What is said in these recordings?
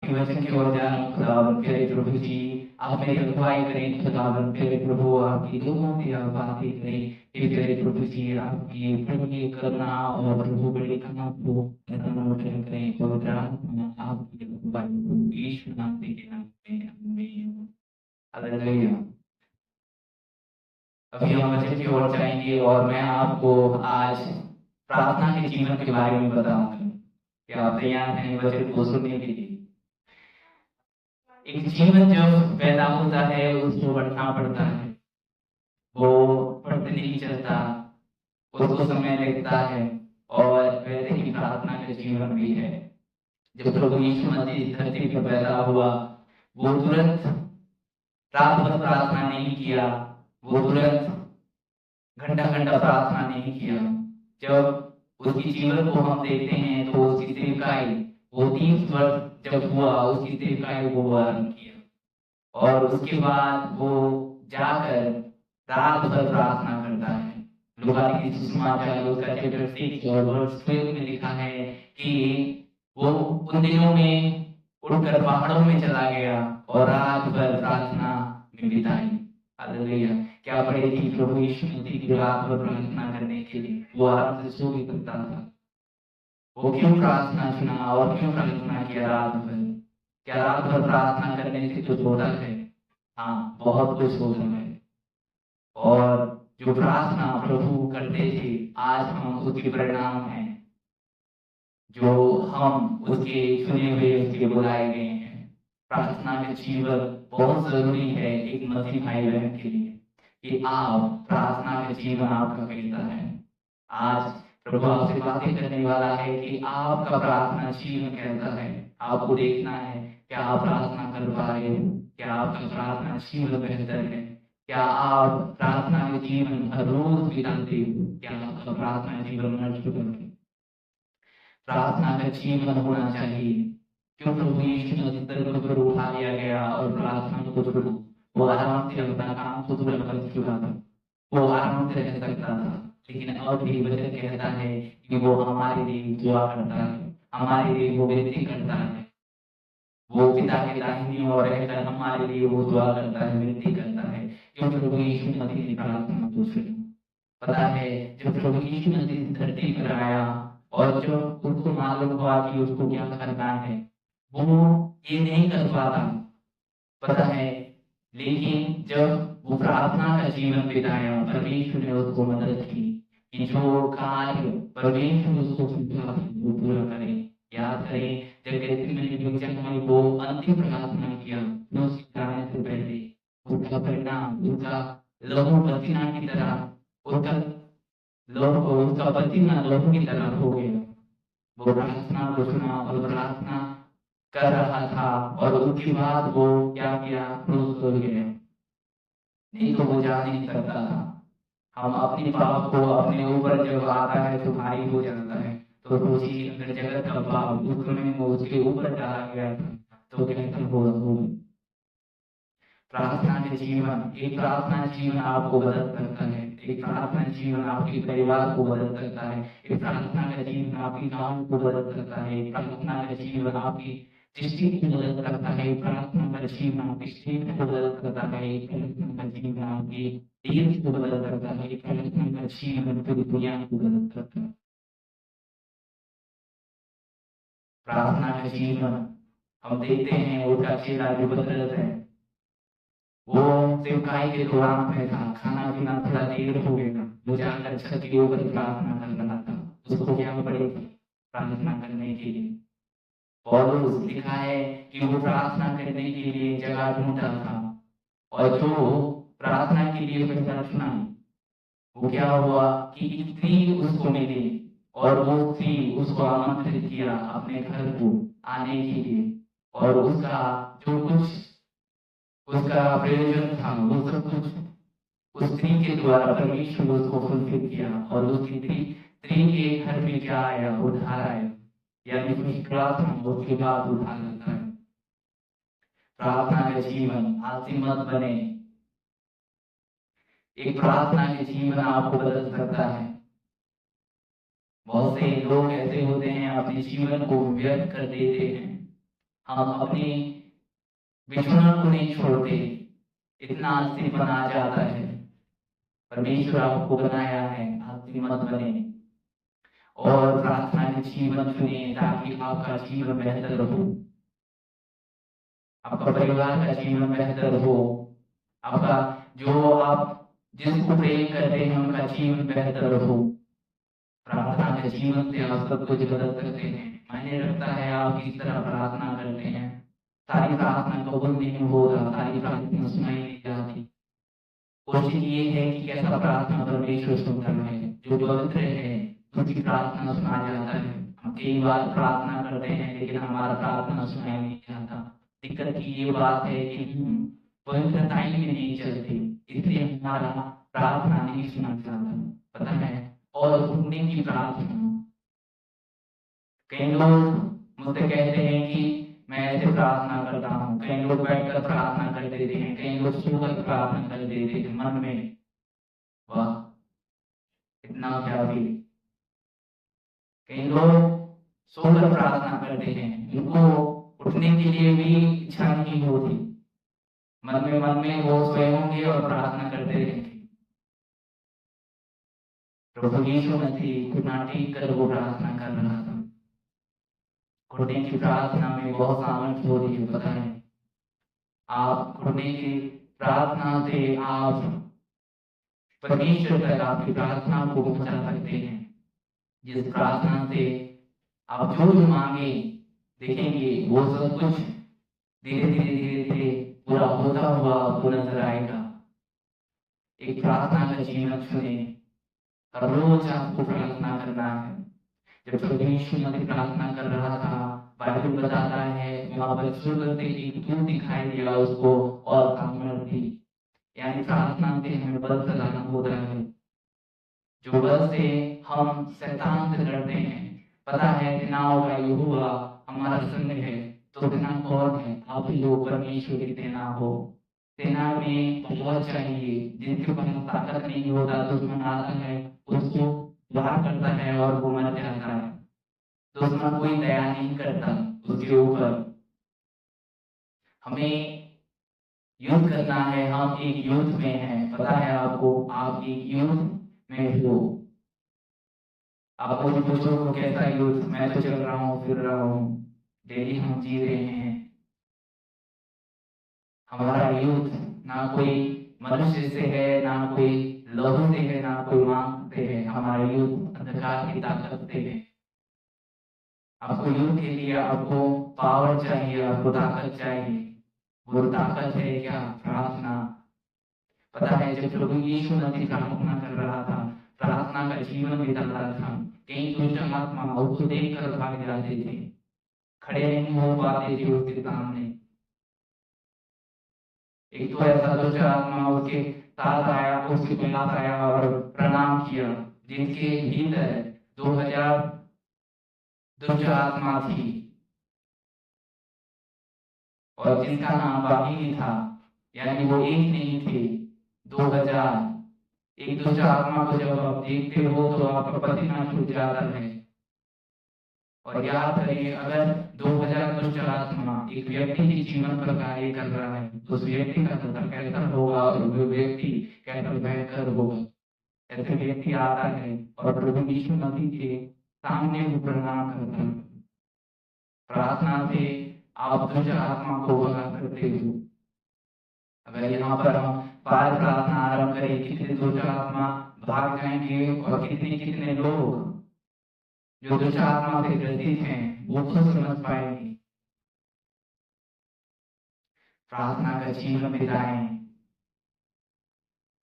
आपके वचन की ओर ध्यान हो खुदावन प्यारे प्रभु जी। आप मेरी अगुवाई करें खुदावन प्यारे प्रभु, आपकी लोगों की आप बातें करें हे प्यारे प्रभु जी। आपकी बड़ी करुणा और प्रभु बड़ी क्षमा को करें पवित्र आत्मा आपकी अगुवाई को यीशु नाम के नाम में आमीन। हालेलुया। अभी हम वचन की ओर जाएंगे और मैं आपको आज प्रार्थना के जीवन के बारे में बताऊंगा। क्या आप तैयार हैं वचन को सुनने के लिए? एक जीवन जो पैदा होता है उसको बढ़ना पड़ता है, वो पढ़ते नहीं चलता, उसको समय लगता है। और वैसे ही प्रार्थना का जीवन भी है। जब प्रभु यीशु मसीह धरती पर पैदा हुआ, वो तुरंत रात भर प्रार्थना नहीं किया, वो तुरंत घंटा घंटा प्रार्थना नहीं किया। जब उसके जीवन को हम देखते हैं तो उसकी सेवकाई, वो 30 वर्ष जब हुआ उसकी सेवकाई को आरंभ किया और उसके बाद वो जाकर रात भर प्रार्थना करता है। लूका की सुसमाचार उसका चैप्टर 6 और वर्स 12 में लिखा है कि वो उन दिनों में उठकर पहाड़ों में चला गया और रात भर प्रार्थना में बिताई। हालेलुया। क्या पड़े थी प्रभु यीशु मसीह की रात भर प्रार्थना करने के लिए? वो आराम से सो भी सकता था। वो क्यों प्रार्थना चुना और क्यों प्रार्थना किया रात भर? क्या रात भर प्रार्थना करने से कुछ होता है? हाँ, बहुत कुछ होता है। और जो प्रार्थना प्रभु करते थे, आज हम उसके परिणाम हैं, जो हम उसके चुने हुए, उसके बुलाए गए हैं। प्रार्थना का जीवन बहुत जरूरी है एक मसीह भाई बहन के लिए कि आप प्रार्थना का जीवन आपका कैसा है। आज प्रभु आपसे बातें करने वाला है कि आपका प्रार्थना जीवन कैसा है। आपको देखना है क्या आप प्रार्थना कर पा रहे हो, क्या आपका प्रार्थना जीवन बेहतर है, क्या आप प्रार्थना के जीवन हर रोज बिताते हो, क्या आपका प्रार्थना जीवन नष्ट है। प्रार्थना का जीवन होना चाहिए। क्यों प्रभु यीशु मसीह स्वर्ग पर उठा लिया गया और प्रार्थना को छोड़ो? वो आराम से अपना काम खुद कर चुका था, वो आराम से रह सकता था। लेकिन अब भी वचन कहता है कि वो हमारे लिए दुआ करता है, हमारे लिए वो विनती करता है। वो पिता के दाहिनी ओर रहकर हमारे लिए वो दुआ करता है, विनती करता है। क्यों प्रभु यीशु मसीह ने प्रार्थना को सुनी। पता है जब प्रभु यीशु मसीह धरती पर आया और जो उसको मालूम हुआ कि उसको क्या करना है, वो ये नहीं कर पाता। पता है, लेकिन जब वो प्रार्थना का जीवन बिताया, परमेश्वर ने उसको मदद की कि जो कार्य परमेश्वर ने उसको समझा वो पूरा करे। याद करें जब गैथसेमनी में वो अंतिम प्रार्थना किया, उसके जाने से पहले उसका परिणाम, उसका लहू पसीना की तरह, उसका पसीना लहू की तरह हो गया। वो प्रार्थना को सुना और प्रार्थना कर रहा था और उसके बाद वो क्या किया? क्रूस हो गया। नहीं तो वो जा नहीं सकता था। हम अपने पाप को अपने ऊपर जब आता है तो भारी हो जाता है। तो सोचिए अगर जगत का पाप उस समय में उसके ऊपर डाला गया था तो कैसे होगा? प्रार्थना के जीवन, एक प्रार्थना जीवन आपको बदल सकता है, एक प्रार्थना जीवन आपके परिवार को बदल सकता है, एक प्रार्थना का जीवन आपके गांव को बदल सकता है, एक प्रार्थना का जीवन आपकी डिस्ट्रिक्ट को बदल सकता है, एक प्रार्थना का जीवन आपकी स्टेट को बदल सकता है, एक प्रार्थना का जीवन आपके देश को बदल सकता है, एक प्रार्थना का जीवन पूरी दुनिया को बदल सकता है। प्रार्थना का जीवन हम देखते हैं उसका चेहरा जो बदलता है। वो सेवकाई के दौरान में था, खाना पीना थोड़ा देर हो गया, वो जाकर छत के ऊपर प्रार्थना कर रहा था। उसको क्या पड़े प्रार्थना करने के लिए? पौलुस लिखा है कि वो प्रार्थना करने के लिए जगह ढूंढता था और जो प्रार्थना के लिए पैसा चुना, वो क्या हुआ कि एक स्त्री उसको मिली और वो स्त्री उसको आमंत्रित किया अपने घर को आने के लिए। और उसका जो कुछ उसका प्रयोजन था वो सब कुछ उस स्त्री के द्वारा परमेश्वर उसको फुलफिल किया और उसकी स्त्री के घर में क्या आया? उधार आया, यानी कुछ प्रार्थना उसके बाद उधार आता है। प्रार्थना का जीवन आलसी मत बने। एक प्रार्थना के जीवन आपको बदल सकता है। बहुत से लोग ऐसे होते हैं अपने जीवन को व्यर्थ कर देते हैं। हम अपने विचरण को नहीं छोड़ते, इतना आलसीपन आ जाता है। परमेश्वर आपको बनाया है आलसी मत बने और प्रार्थना के जीवन चुने ताकि आपका जीवन बेहतर हो, आपका परिवार का जीवन बेहतर हो, आपका जो आप जिसको प्रेम करते हैं उनका जीवन बेहतर हो। प्रार्थना के जीवन से आप सब कुछ बदल सकते हैं। मायने रखता है आप किस तरह प्रार्थना करते हैं। सारी प्रार्थना कबूल नहीं होगा, सारी प्रार्थना सुनाई नहीं जाती। कोशिश ये है कि कैसा प्रार्थना परमेश्वर सुनता है, जो पवित्र है उसकी प्रार्थना सुना जाता है। हम कई बार प्रार्थना करते हैं लेकिन हमारा प्रार्थना सुनाई नहीं जाता। दिक्कत की ये बात है कि हम पवित्रताई में नहीं चलते, इसलिए हमारा प्रार्थना नहीं सुना जाता, पता है। और सुनने की प्रार्थना, कई लोग मुझसे कहते हैं कि मैं ऐसे प्रार्थना करता हूँ, कई लोग बैठकर प्रार्थना कर देते हैं, कई लोग सोकर प्रार्थना कर देते हैं मन में। वाह, इतना प्यारी। कई लोग सोकर प्रार्थना करते हैं, उनको उठने के लिए भी इच्छा नहीं होती, मन में वो सोए होंगे और प्रार्थना करते रहेंगे। प्रभु यीशु मसीह घुटना टेक कर वो प्रार्थना कर रहा था। घुटने की प्रार्थना में बहुत सामर्थ्य होती है, पता है। आप घुटने की प्रार्थना से आप परमेश्वर तक आपकी प्रार्थना को पहुंचा सकते हैं। जिस प्रार्थना से आप जो जो मांगे देखेंगे वो सब कुछ धीरे धीरे पूरा होता हुआ आपको नजर आएगा। एक प्रार्थना का जीवन चुने, हर रोज आपको प्रार्थना करना है। जब प्रभु यीशु मसीह प्रार्थना कर रहा था, बाइबल बताता है वहां पर स्वर्ग से एक दूत दिखाई दिया उसको और सामर्थ थी। यानी प्रार्थना से हमें बल चलाना होता है, जो बल से हम शैतान से लड़ते हैं। पता है सेनाओं का यहोवा हमारा संग है, तो सेना कौन है? आप ही लोग परमेश्वर की सेना हो। सेना में बहुत चाहिए, जिनके पास ताकत नहीं होता दुश्मन आता है उसको वार करता है और वो मर जाता है। दुश्मन कोई दया नहीं करता उसके ऊपर। हमें युद्ध करना है, हम एक युद्ध में हैं, पता है आपको। आप एक युद्ध में हो। आप मुझे पूछो कैसा युद्ध? मैं तो चल रहा हूँ, फिर रहा हूँ, डेली हम जी रहे हैं। हमारा युद्ध ना कोई मनुष्य से है, ना कोई लहू से है, ना कोई मांग से है। हमारा युद्ध अंधकार की ताकत से है। आपको युद्ध के लिए आपको पावर चाहिए, आपको ताकत चाहिए। वो ताकत है क्या? प्रार्थना। पता है जब प्रभु यीशु मसीह प्रार्थना कर रहा था, प्रार्थना का जीवन बिता रहा था, कई दुष्ट आत्मा उसको देखकर भाग जाते थे, खड़े नहीं हो पाते थे उसके सामने। एक तो ऐसा दुष्ट आत्मा उसके साथ आया, उसके पास आया और प्रणाम किया, जिनके भीतर 2000 दुष्ट आत्मा थी और जिनका नाम वाहिनी था। यानी वो एक नहीं थे, 2000। एक दुष्ट आत्मा को जब आप देखते हो तो आपका पसीना छूट जाता है। और याद करिए, अगर 2000 दुष्ट आत्मा एक व्यक्ति के जीवन पर कार्य कर रहा है तो उस व्यक्ति का सफर कैसा होगा और वो व्यक्ति कैसा बेहतर होगा। ऐसे व्यक्ति आता है और प्रभु यीशु मसीह के सामने वो प्रणाम करता है। प्रार्थना से आप दुष्ट आत्मा को भगा सकते हो। अगर यहाँ पर हम पार प्रार्थना आरंभ करें, कितने दुष्ट आत्मा भाग जाएंगे और कितने कितने लोग जो दुष्ट आत्मा से ग्रसित हैं वो खुद समझ पाएंगे। प्रार्थना का जीवन बिताएं।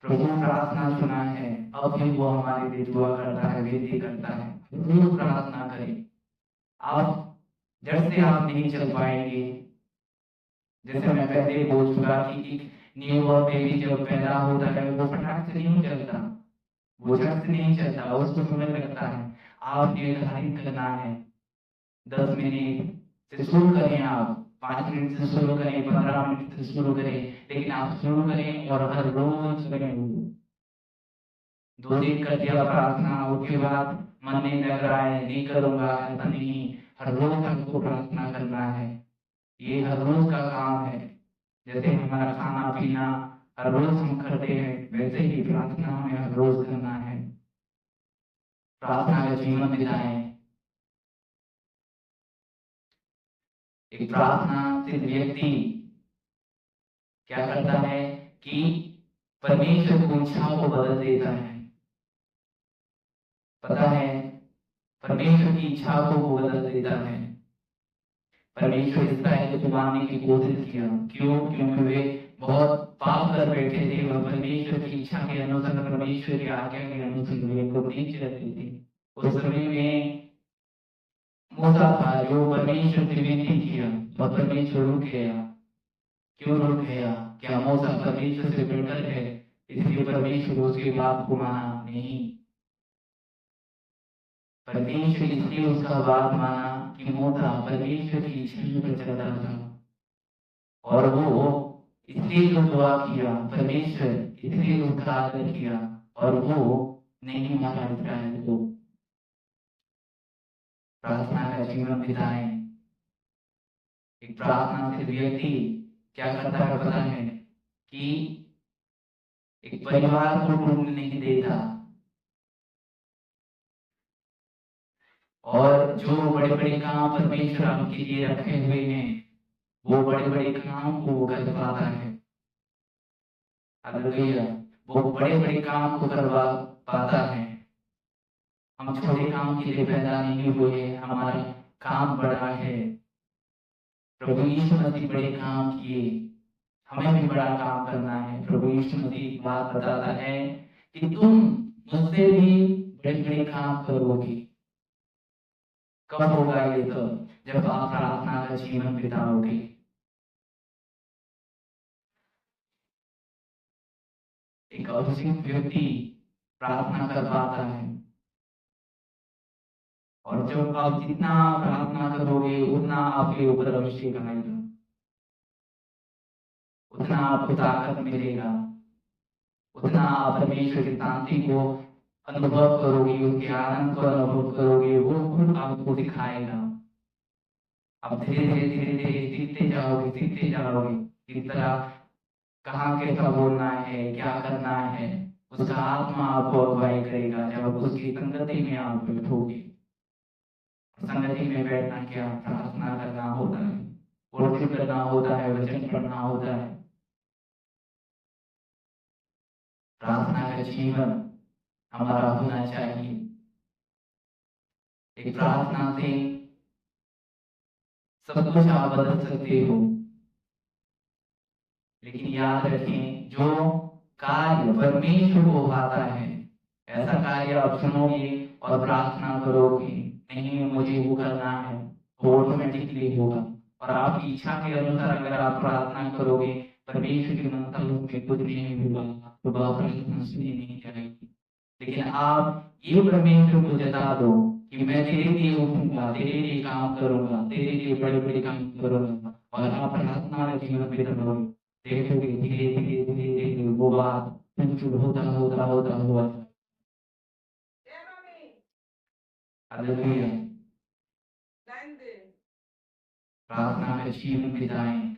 प्रभु प्रार्थना सुना है, अब भी वो हमारे लिए दुआ करता है, विनती करता है। रोज प्रार्थना करें। आप जड़ से आप नहीं चल पाएंगे। जैसे मैं पहले बोल चुका कि न्यू बॉर्न बेबी जब पैदा होता है वो फटाक से नहीं चलता, वो जड़ से नहीं चलता, उसको समय लगता है। आप निर्धारित करना है, 10 मिनट से शुरू करें, आप 5 मिनट से शुरू करें, 15 मिनट से शुरू करें, लेकिन आप शुरू करें और हर रोज करें। 2 दिन कर दिया प्रार्थना, उसके बाद मन नहीं लग रहा है, नहीं करूंगा, ऐसा नहीं। हर रोज आपको प्रार्थना करना है। ये हर रोज का काम है। जैसे हमारा खाना पीना हर रोज हम करते हैं, वैसे ही प्रार्थना हमें हर रोज करना है। प्रार्थना का जीवन बिताएं। एक प्रार्थनाशील व्यक्ति क्या करता है कि परमेश्वर की इच्छाओं को बदल देता है। पता है, परमेश्वर की इच्छाओं को बदल देता है। परमेश्वर इस्राएल को चुराने की कोशिश किया, क्यों? क्योंकि वे बहुत पाप कर बैठे थे और परमेश्वर की इच्छा के अनुसार, परमेश्वर की आज्ञा के अनुसार वे को नहीं चलते थे। उस समय में मूसा था जो परमेश्वर से विनती किया और परमेश्वर रुक गया। क्यों रुक गया? क्या मूसा परमेश्वर से बेहतर है इसलिए परमेश्वर उसकी बात को माना नहीं? परमेश्वर इसलिए उसका बात माना कि मूसा परमेश्वर की इच्छा पर चलता था, और वो इसलिए जो दुआ किया परमेश्वर इसलिए उसका आदर किया, और वो नहीं मारा इस्राएल को। प्रार्थना का जीवन बिताएं। एक प्रार्थना से व्यक्ति क्या करता है पता है कि एक परिवार को टूटने नहीं देता, और जो बड़े बड़े काम परमेश्वर आपके लिए रखे हुए हैं वो बड़े बड़े काम को वो कर पाता है। हालेलुया। वो बड़े बड़े काम को करवा पाता है। हम छोटे काम के लिए पैदा नहीं हुए, हमारा काम बड़ा है। प्रभु यीशु मसीह बड़े काम किए, हमें भी बड़ा काम करना है। प्रभु यीशु मसीह बात बताता है कि तुम मुझसे भी बड़े बड़े काम करोगे। कब होगा ये? तो जब आप प्रार्थना का जीवन बिताओगे। एक अभिषिक्त व्यक्ति प्रार्थना कर पाता है, और जब आप जितना प्रार्थना करोगे उतना आपके ऊपर अभिषेक आएगा, उतना आपको ताकत मिलेगा, उतना आप परमेश्वर की शांति को अनुभव करोगे, उसके आनंद को अनुभव करोगे। वो खुद आपको दिखाएगा। आप धीरे धीरे धीरे धीरे सीखते जाओगे किस तरह कहाँ कैसा बोलना है, क्या करना है। उसका आत्मा आपको अगुवाई करेगा जब उसकी संगति में आप बैठोगे। संगति में बैठना क्या? प्रार्थना करना होता है, वर्शिप करना होता है, वचन पढ़ना होता है। प्रार्थना का जीवन हमारा होना चाहिए। एक प्रार्थना से सब कुछ आप बदल सकते हो, लेकिन याद रखें जो कार्य परमेश्वर को भाता है ऐसा कार्य आप सुनोगे और प्रार्थना करोगे, नहीं मुझे वो करना है, वो ऑटोमेटिकली होगा। और आपकी इच्छा के अनुसार अगर आप प्रार्थना करोगे, परमेश्वर की मनसा में कुछ नहीं होगा, तो वह प्रार्थना सुनी नहीं जाएगी। लेकिन आप ये परमेश्वर को जता दो कि मैं तेरे लिए उठूंगा, तेरे लिए काम करूंगा, तेरे लिए बड़े बड़े काम करूंगा, और आप प्रार्थना में जीवन बिताओगे, देखोगे धीरे धीरे धीरे धीरे वो बात होता होता होता हुआ। हालेलुया। प्रार्थना में जीवन बिताएं।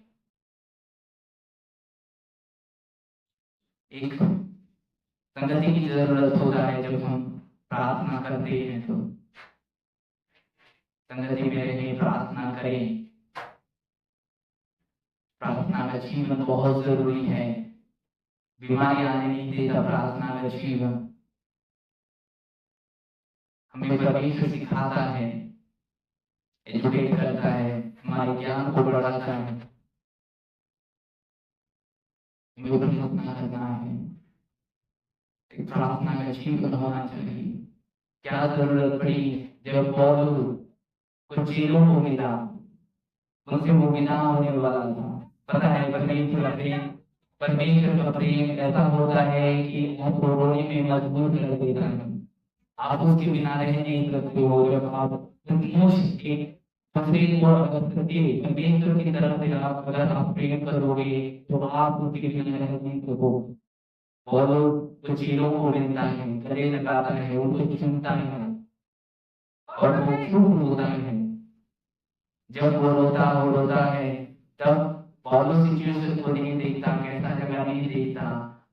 एक संगति की जरूरत होता है जब हम प्रार्थना करते हैं, तो संगति में रहें, प्रार्थना करें। प्रार्थना का जीवन बहुत जरूरी है। बीमारी आने नहीं देता प्रार्थना का जीवन। हमें परमेश्वर सिखाता है, एजुकेट करता है, हमारे ज्ञान को बढ़ाता है। हमें प्रार्थना करना है, एक प्रार्थना का जीवन होना चाहिए। क्या जरूरत पड़ी जब पौलुस कुछ चीजों को मिला, उनसे वो बिना होने वाला था। पता है परमेश्वर का प्रेम ऐसा होता है कि आपको रोने में मजबूर कर देता है। आप उसके बिना रह नहीं सकते हो। जब आप परमेश्वर की तरफ से अगर आप प्रेम करोगे तो आप उसके बिना रह नहीं सकोगे। और कुछ चीजों को मिलता है, गले लगाता है, उनको चुनता है, और वो चुप होता है। जब वो रोता है जब पौलुस सिचुएशन को नहीं देखता, कैसा जगह नहीं देखता,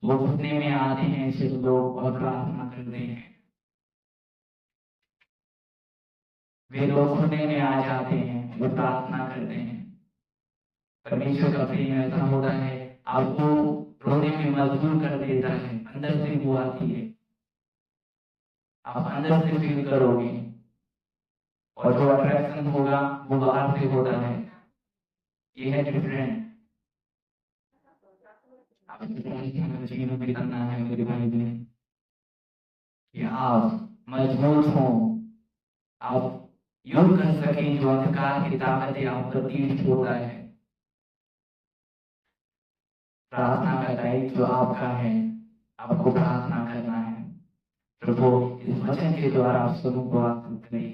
वो घुटने में आते हैं सिर्फ लोग और प्रार्थना करते हैं। वे लोग घुटने में आ जाते हैं, वो प्रार्थना करते हैं। परमेश्वर का प्रेम ऐसा होता है, आपको रोने में मजबूर कर देता है, अंदर से वो आती है, आप अंदर से फील करोगे, और जो अट्रैक्शन होगा वो बाहर से होता है। ये है डिफरेंट। आपको जीवन में करना है मेरे भाई बहन, कि आप मजबूत हो, आप युद्ध कर सकें जो अंधकार की ताकतें आप पर तीर्थ होता है। प्रार्थना का दायित्व आपका है, आपको प्रार्थना करना है। प्रभु इस वचन के द्वारा आप सबों को आशीष दें।